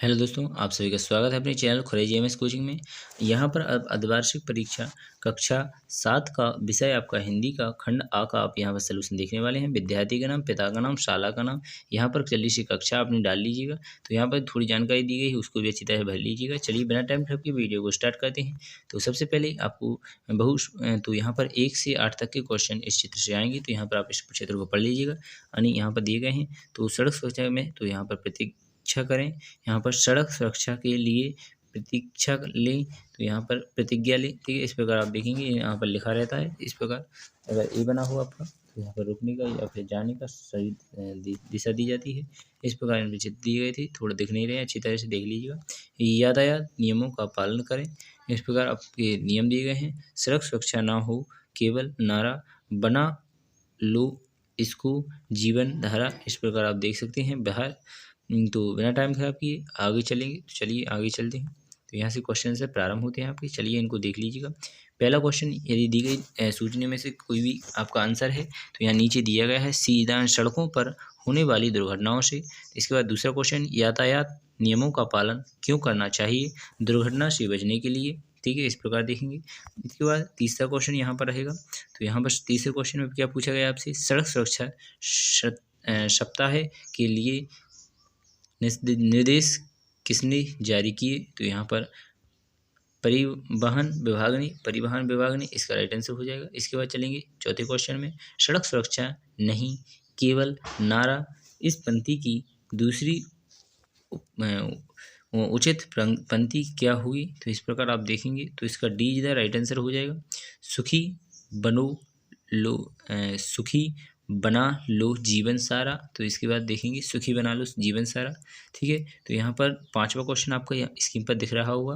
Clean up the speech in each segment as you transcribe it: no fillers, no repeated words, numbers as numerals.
Hello दोस्तों, आप सभी का स्वागत है अपने चैनल खुरेजी एमएस कोचिंग में। यहाँ पर अब अर्धवार्षिक परीक्षा कक्षा 7 का विषय आपका हिंदी का खंड आ का आप यहाँ पर सलूशन देखने वाले हैं। विद्यार्थी का नाम, पिता का नाम, शाला का नाम, यहाँ पर चलिए सी कक्षा आपने डाल लीजिएगा। तो यहाँ पर थोड़ी जानकारी दी गई है, उसको भी अच्छी तरह भर लीजिएगा। चलिए बिना टाइम खराब के वीडियो को स्टार्ट करते हैं। तो सबसे पहले आपको तो यहाँ पर 1 से 8 तक के क्वेश्चन इस चित्र से आएंगे। तो यहाँ पर आप इस क्षेत्र को पढ़ लीजिएगा। यानी यहाँ पर दिए गए हैं तो सड़क सुरक्षा में तो यहाँ पर प्रतीक्षा करें। यहाँ पर सड़क सुरक्षा के लिए प्रतीक्षा लें, तो यहाँ पर प्रतिज्ञा लें। ठीक है, इस प्रकार आप देखेंगे यहाँ पर लिखा रहता है इस प्रकार। अगर ए बना हो आपका तो यहाँ पर रुकने का या फिर जाने का सही दिशा दी जाती है। इस प्रकार इन चित्र दिए गए थे, थोड़ा दिख नहीं रहे हैं, अच्छी तरह से देख लीजिएगा। यातायात नियमों का पालन करें, इस प्रकार आपके नियम दिए गए हैं। सड़क सुरक्षा ना हो केवल नारा बना लो इसको जीवन धारा, इस प्रकार आप देख सकते हैं बाहर। तो बिना टाइम खराब किए आगे चलेंगे। तो चलिए आगे चलते हैं। तो यहाँ से क्वेश्चन से प्रारंभ होते हैं आपके। चलिए इनको देख लीजिएगा। पहला क्वेश्चन, यदि दी गई सूचना में से कोई भी आपका आंसर है तो यहाँ नीचे दिया गया है सीधा सड़कों पर होने वाली दुर्घटनाओं से। इसके बाद दूसरा क्वेश्चन, यातायात नियमों का पालन क्यों करना चाहिए दुर्घटना से बचने के लिए। ठीक है, इस प्रकार देखेंगे। इसके बाद तीसरा क्वेश्चन यहाँ पर रहेगा। तो यहाँ पर तीसरे क्वेश्चन में क्या पूछा गया आपसे, सड़क सुरक्षा सप्ताह के लिए निर्देश किसने जारी किए। तो यहाँ पर परिवहन विभाग ने इसका राइट आंसर हो जाएगा। इसके बाद चलेंगे चौथे क्वेश्चन में, सड़क सुरक्षा नहीं केवल नारा इस पंक्ति की दूसरी उचित पंक्ति क्या हुई। तो इस प्रकार आप देखेंगे तो इसका D is the right answer हो जाएगा। सुखी बना लो जीवन सारा। तो इसके बाद देखेंगे सुखी बना लो जीवन सारा। ठीक है, तो यहाँ पर पांचवा क्वेश्चन आपका स्क्रीन पर दिख रहा होगा,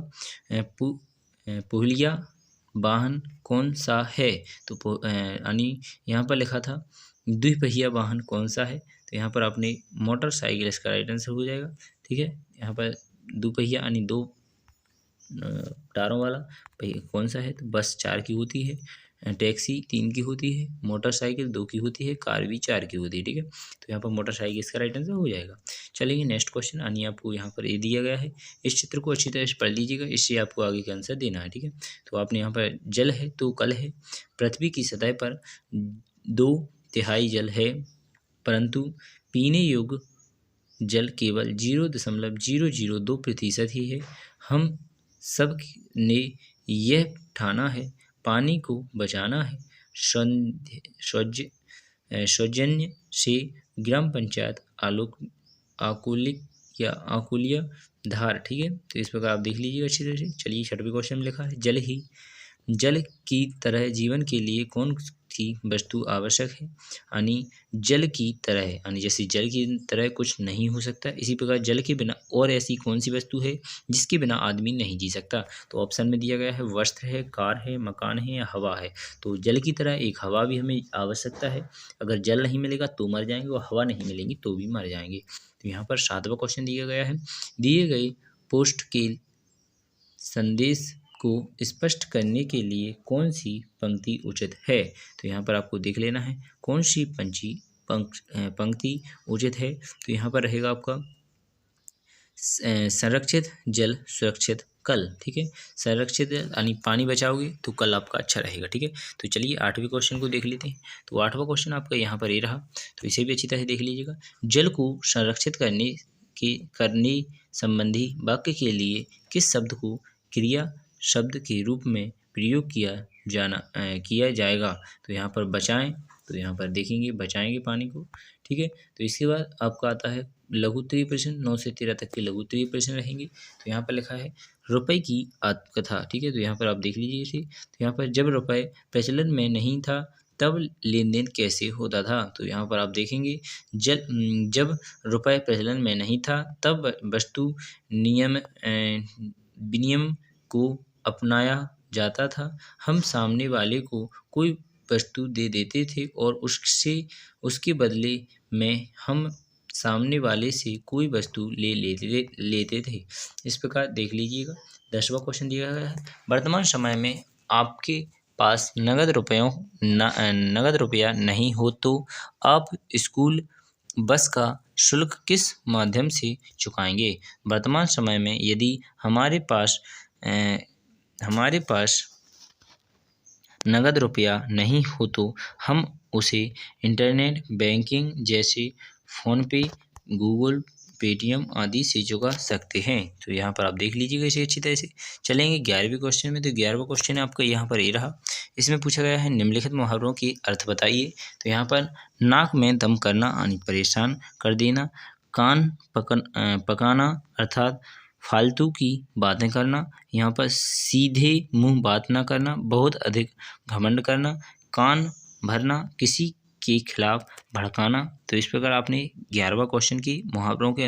पुहलिया वाहन कौन सा है। तो यानी यहाँ पर लिखा था द्विपहिया वाहन कौन सा है। तो यहाँ पर आपने मोटरसाइकिल इसका राइट आंसर हो जाएगा। ठीक है, यहाँ पर दुपहिया यानी दो टायरों वाला पहिया कौन सा है। तो बस 4 की होती है, टैक्सी 3 की होती है, मोटरसाइकिल 2 की होती है, कार भी 4 की होती है। ठीक है, तो यहाँ पर मोटरसाइकिल इसका राइट आंसर हो जाएगा। चलेंगे नेक्स्ट क्वेश्चन। यानी आपको यहाँ पर ये दिया गया है, इस चित्र को अच्छी तरह से पढ़ लीजिएगा, इससे आपको आगे का आंसर देना है। ठीक है, तो आपने यहाँ पर जल है तो कल है, पृथ्वी की सतह पर 2/3 जल है, परंतु पीने योग्य जल केवल 0.002% ही है। हम सब ने यह ठाना है पानी को बचाना है। सौजन्य से ग्राम पंचायत आकुलिया धार। ठीक है, तो इस प्रकार आप देख लीजिएगा अच्छी तरह से। चलिए छठवें क्वेश्चन में लिखा है, जल की तरह जीवन के लिए कौन सी वस्तु आवश्यक है। यानी जल की तरह, यानी जैसे जल की तरह कुछ नहीं हो सकता, इसी प्रकार जल के बिना और ऐसी कौन सी वस्तु है जिसके बिना आदमी नहीं जी सकता। तो ऑप्शन में दिया गया है वस्त्र है, कार है, मकान है या हवा है। तो जल की तरह एक हवा भी हमें आवश्यकता है। अगर जल नहीं मिलेगा तो मर जाएंगे और हवा नहीं मिलेगी तो भी मर जाएंगे। तो यहाँ पर 7वां क्वेश्चन दिया गया है, दिए गए पोस्ट के संदेश को स्पष्ट करने के लिए कौन सी पंक्ति उचित है। तो यहाँ पर आपको देख लेना है कौन सी पंक्ति उचित है। तो यहाँ पर रहेगा आपका संरक्षित जल सुरक्षित कल। ठीक है, संरक्षित यानी पानी बचाओगे तो कल आपका अच्छा रहेगा। ठीक है, तो चलिए 8वें क्वेश्चन को देख लेते हैं। तो 8वां क्वेश्चन आपका यहाँ पर ये रहा, तो इसे भी अच्छी तरह से देख लीजिएगा। जल को संरक्षित करने संबंधी वाक्य के लिए किस शब्द को क्रिया शब्द के रूप में प्रयोग किया जाएगा। तो यहाँ पर बचाएं, तो यहाँ पर देखेंगे बचाएंगे पानी को। ठीक है, तो इसके बाद आपका आता है लघु उत्तरीय प्रश्न, 9 से 13 तक के लघु उत्तरीय प्रश्न रहेंगे। तो यहाँ पर लिखा है रुपए की आत्मकथा। ठीक है, तो यहाँ पर आप देख लीजिए इसे। तो यहाँ पर जब रुपए प्रचलन में नहीं था तब लेन देन कैसे होता था। तो यहाँ पर आप देखेंगे जब रुपए प्रचलन में नहीं था तब वस्तु विनिमय को अपनाया जाता था। हम सामने वाले को कोई वस्तु दे देते थे और उसके बदले में हम सामने वाले से कोई वस्तु लेते थे। इस प्रकार देख लीजिएगा। 10वां क्वेश्चन दिया गया है, वर्तमान समय में आपके पास नगद रुपया नहीं हो तो आप स्कूल बस का शुल्क किस माध्यम से चुकाएंगे? वर्तमान समय में यदि हमारे पास नगद रुपया नहीं हो तो हम उसे इंटरनेट बैंकिंग जैसे फ़ोनपे, गूगल, पेटीएम आदि से चुका सकते हैं। तो यहाँ पर आप देख लीजिएगा इसे अच्छी तरह से। चलेंगे 11वें क्वेश्चन में। तो 11वां क्वेश्चन आपका यहाँ पर ये रहा। इसमें पूछा गया है निम्नलिखित मुहावरों की अर्थ बताइए। तो यहाँ पर नाक में दम करना यानी परेशान कर देना, कान पकाना अर्थात फालतू की बातें करना, यहाँ पर सीधे मुंह बात ना करना, बहुत अधिक घमंड करना, कान भरना, किसी के खिलाफ भड़काना। तो इस प्रकार आपने 11वां क्वेश्चन की मुहावरों के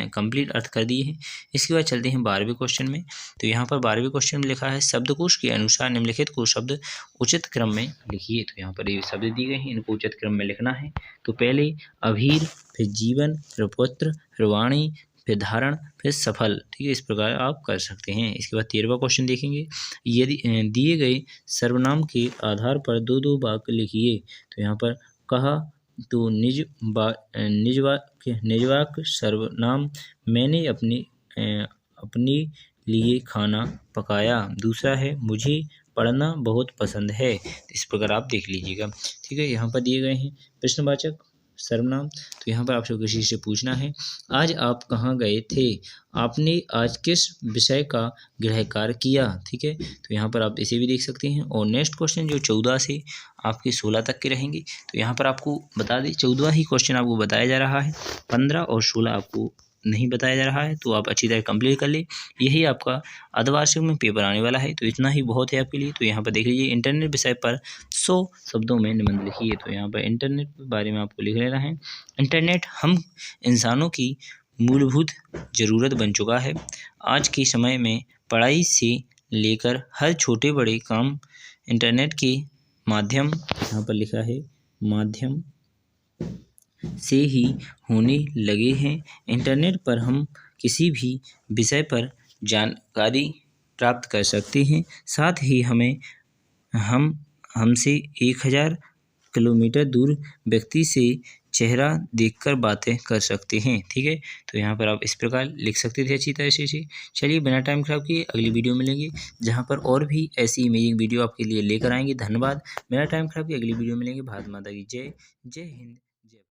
कंप्लीट अर्थ कर दिए हैं। इसके बाद चलते हैं 12वें क्वेश्चन में। तो यहाँ पर 12वें क्वेश्चन में लिखा है शब्दकोश के अनुसार निम्नलिखित को शब्द उचित क्रम में लिखिए। तो यहाँ पर ये शब्द दिए गए हैं, इनको उचित क्रम में लिखना है। तो पहले अभीर, फिर जीवन, फिर पुत्र, फिर वाणी, फिर धारण, फिर सफल। ठीक है, इस प्रकार आप कर सकते हैं। इसके बाद 13वां क्वेश्चन देखेंगे। यदि दिए गए सर्वनाम के आधार पर दो दो वाक्य लिखिए। तो यहाँ पर कहा तो निजवाक्य सर्वनाम, मैंने अपने लिए खाना पकाया। दूसरा है मुझे पढ़ना बहुत पसंद है। इस प्रकार आप देख लीजिएगा। ठीक है, यहाँ पर दिए गए हैं प्रश्नवाचक सर्वनाम। तो यहाँ पर आपसे किसी से पूछना है आज आप कहाँ गए थे, आपने आज किस विषय का गृह कार्य किया। ठीक है, तो यहाँ पर आप इसे भी देख सकते हैं। और नेक्स्ट क्वेश्चन जो 14 से आपके 16 तक के रहेंगे। तो यहाँ पर आपको बता दें 14 ही क्वेश्चन आपको बताया जा रहा है, 15 और 16 आपको नहीं बताया जा रहा है। तो आप अच्छी तरह कंप्लीट कर ले, यही आपका अर्धवार्षिक में पेपर आने वाला है। तो इतना ही बहुत है आपके लिए। तो यहाँ पर देख लीजिए इंटरनेट विषय पर 100 शब्दों में निबंध लिखिए। तो यहाँ पर इंटरनेट के बारे में आपको लिख लेना है। इंटरनेट हम इंसानों की मूलभूत ज़रूरत बन चुका है। आज के समय में पढ़ाई से लेकर हर छोटे बड़े काम इंटरनेट के माध्यम, यहाँ पर लिखा है माध्यम से ही होने लगे हैं। इंटरनेट पर हम किसी भी विषय पर जानकारी प्राप्त कर सकते हैं। साथ ही हमसे 1000 किलोमीटर दूर व्यक्ति से चेहरा देखकर बातें कर सकते हैं। ठीक है, तो यहाँ पर आप इस प्रकार लिख सकते थे अच्छी तरह से। चलिए बिना टाइम खराब किए अगली वीडियो मिलेंगे, जहाँ पर और भी ऐसी इमेजिंग वीडियो आपके लिए लेकर आएंगे। धन्यवाद। बिना टाइम खराब किए अगली वीडियो मिलेंगे। भारत माता की जय। जय हिंद।